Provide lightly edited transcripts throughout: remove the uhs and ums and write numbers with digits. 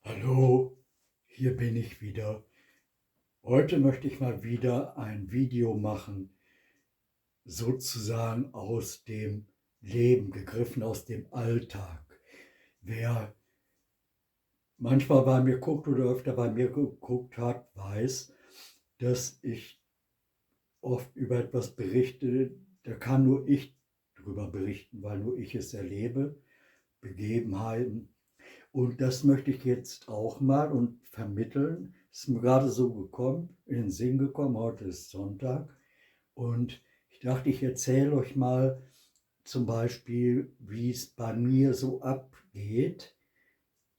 Hallo, hier bin ich wieder. Heute möchte ich mal wieder ein Video machen, sozusagen aus dem Leben gegriffen, aus dem Alltag. Wer manchmal bei mir guckt oder öfter bei mir geguckt hat, weiß, dass ich oft über etwas berichte, da kann nur ich darüber berichten, weil nur ich es erlebe, Begebenheiten. Und das möchte ich jetzt auch mal und vermitteln. Ist mir gerade so gekommen, in den Sinn gekommen, heute ist Sonntag. Und ich dachte, ich erzähle euch mal zum Beispiel, wie es bei mir so abgeht,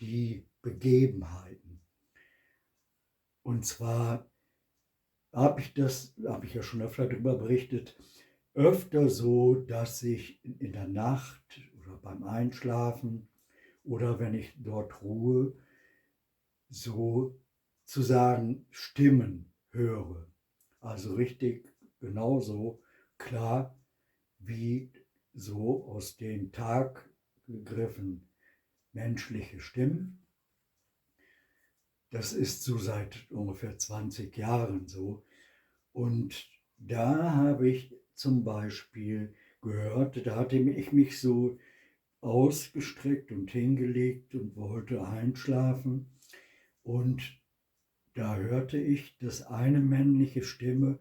die Begebenheiten. Und zwar habe ich ja schon öfter darüber berichtet, öfter so, dass ich in der Nacht oder beim Einschlafen oder wenn ich dort ruhe, sozusagen Stimmen höre. Also richtig genauso klar wie so aus dem Tag gegriffen menschliche Stimmen. Das ist so seit ungefähr 20 Jahren so. Und da habe ich zum Beispiel gehört, da hatte ich mich so ausgestreckt und hingelegt und wollte einschlafen. Und da hörte ich, dass eine männliche Stimme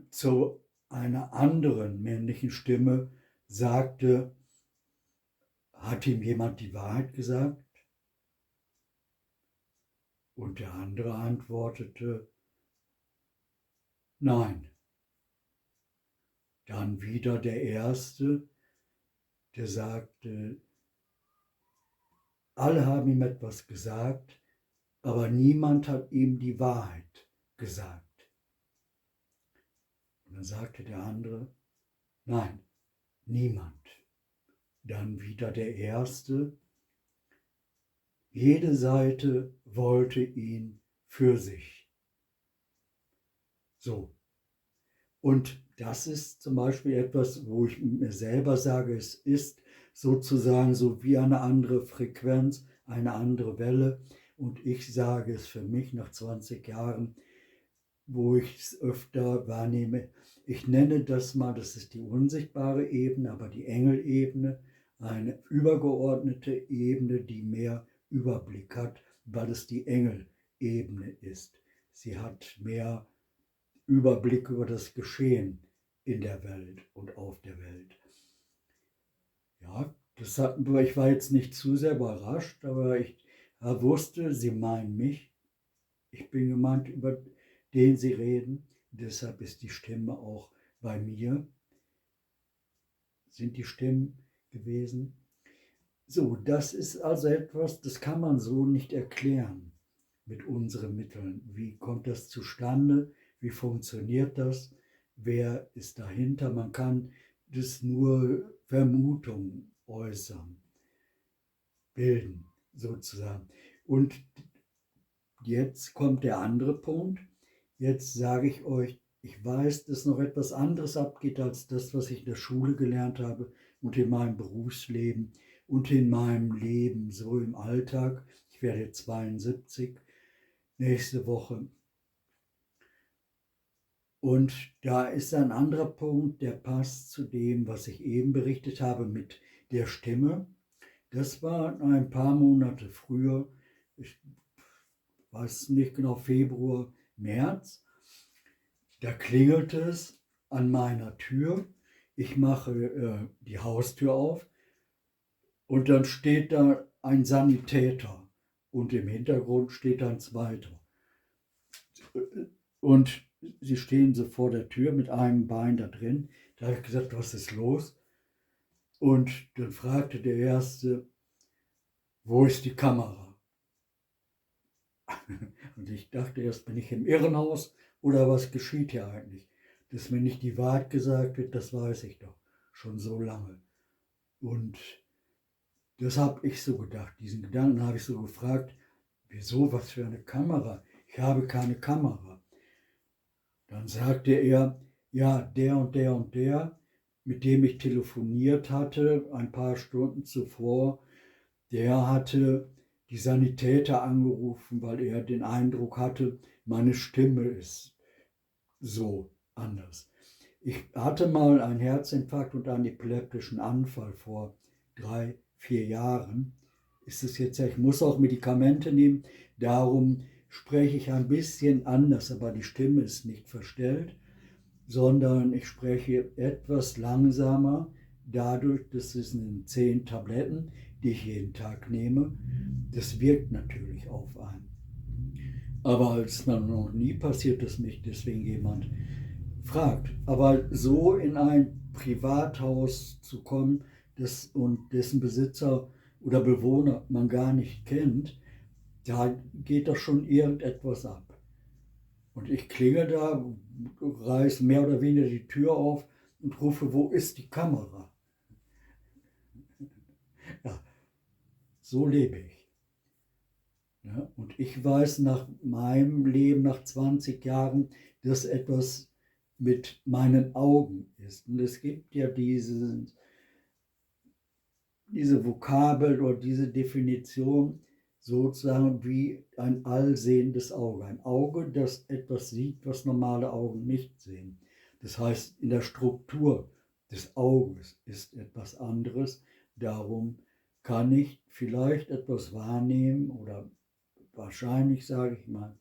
zu einer anderen männlichen Stimme sagte, hat ihm jemand die Wahrheit gesagt? Und der andere antwortete, nein. Dann wieder der Erste, der sagte, alle haben ihm etwas gesagt, aber niemand hat ihm die Wahrheit gesagt. Und dann sagte der andere, nein, niemand. Dann wieder der Erste, jede Seite wollte ihn für sich. So. Und das ist zum Beispiel etwas, wo ich mir selber sage, es ist sozusagen so wie eine andere Frequenz, eine andere Welle. Und ich sage es für mich nach 20 Jahren, wo ich es öfter wahrnehme. Ich nenne das mal, das ist die unsichtbare Ebene, aber die Engelebene, eine übergeordnete Ebene, die mehr Überblick hat, weil es die Engelebene ist. Sie hat mehr Überblick über das Geschehen in der Welt und auf der Welt. Ja, ich war jetzt nicht zu sehr überrascht, aber ich wusste, sie meinen mich. Ich bin gemeint, über den sie reden. Deshalb ist die Stimme auch bei mir, sind die Stimmen gewesen. So, das ist also etwas, das kann man so nicht erklären mit unseren Mitteln. Wie kommt das zustande? Wie funktioniert das? Wer ist dahinter? Man kann das nur Vermutungen äußern, bilden sozusagen. Und jetzt kommt der andere Punkt. Jetzt sage ich euch, ich weiß, dass noch etwas anderes abgeht als das, was ich in der Schule gelernt habe und in meinem Berufsleben und in meinem Leben, so im Alltag. Ich werde 72 nächste Woche. Und da ist ein anderer Punkt, der passt zu dem, was ich eben berichtet habe mit der Stimme. Das war ein paar Monate früher, ich weiß nicht genau, Februar, März. Da klingelt es an meiner Tür. Ich mache die Haustür auf und dann steht da ein Sanitäter und im Hintergrund steht ein zweiter. Und sie stehen so vor der Tür mit einem Bein da drin. Da habe ich gesagt, was ist los? Und dann fragte der Erste, wo ist die Kamera? Und ich dachte erst, bin ich im Irrenhaus oder was geschieht hier eigentlich? Dass mir nicht die Wahrheit gesagt wird, das weiß ich doch schon so lange. Und das habe ich so gedacht. Diesen Gedanken habe ich so gefragt, wieso, was für eine Kamera? Ich habe keine Kamera. Dann sagte er, ja, der und der und der, mit dem ich telefoniert hatte, ein paar Stunden zuvor, der hatte die Sanitäter angerufen, weil er den Eindruck hatte, meine Stimme ist so anders. Ich hatte mal einen Herzinfarkt und einen epileptischen Anfall vor 3, 4 Jahren. Ist es jetzt ja, ich muss auch Medikamente nehmen, darum spreche ich ein bisschen anders, aber die Stimme ist nicht verstellt, sondern ich spreche etwas langsamer, dadurch, dass es sind 10 Tabletten, die ich jeden Tag nehme. Das wirkt natürlich auf einen. Aber es ist mir noch nie passiert, dass mich deswegen jemand fragt. Aber so in ein Privathaus zu kommen und dessen Besitzer oder Bewohner man gar nicht kennt, da geht doch schon irgendetwas ab. Und ich klingel da, reiß mehr oder weniger die Tür auf und rufe, wo ist die Kamera? Ja, so lebe ich. Ja, und ich weiß nach meinem Leben, nach 20 Jahren, dass etwas mit meinen Augen ist. Und es gibt ja diese Vokabel oder diese Definition sozusagen wie ein allsehendes Auge. Ein Auge, das etwas sieht, was normale Augen nicht sehen. Das heißt, in der Struktur des Auges ist etwas anderes. Darum kann ich vielleicht etwas wahrnehmen oder wahrscheinlich, sage ich mal,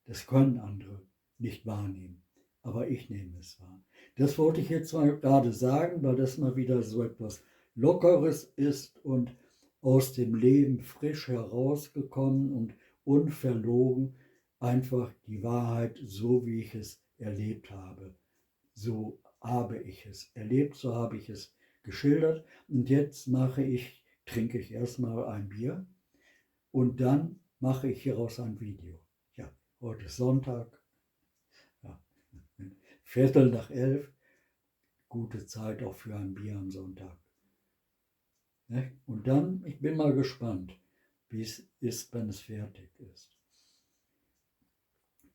das können andere nicht wahrnehmen. Aber ich nehme es wahr. Das wollte ich jetzt mal gerade sagen, weil das mal wieder so etwas Lockeres ist und aus dem Leben frisch herausgekommen und unverlogen einfach die Wahrheit, so wie ich es erlebt habe. So habe ich es erlebt, so habe ich es geschildert. Und jetzt trinke ich erstmal ein Bier und dann mache ich hieraus ein Video. Ja, heute ist Sonntag, ja, 11:15, gute Zeit auch für ein Bier am Sonntag. Ne? Und dann, ich bin mal gespannt, wie es ist, wenn es fertig ist.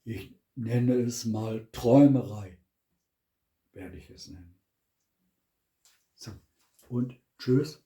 Ich nenne es mal Träumerei, werde ich es nennen. So, und tschüss.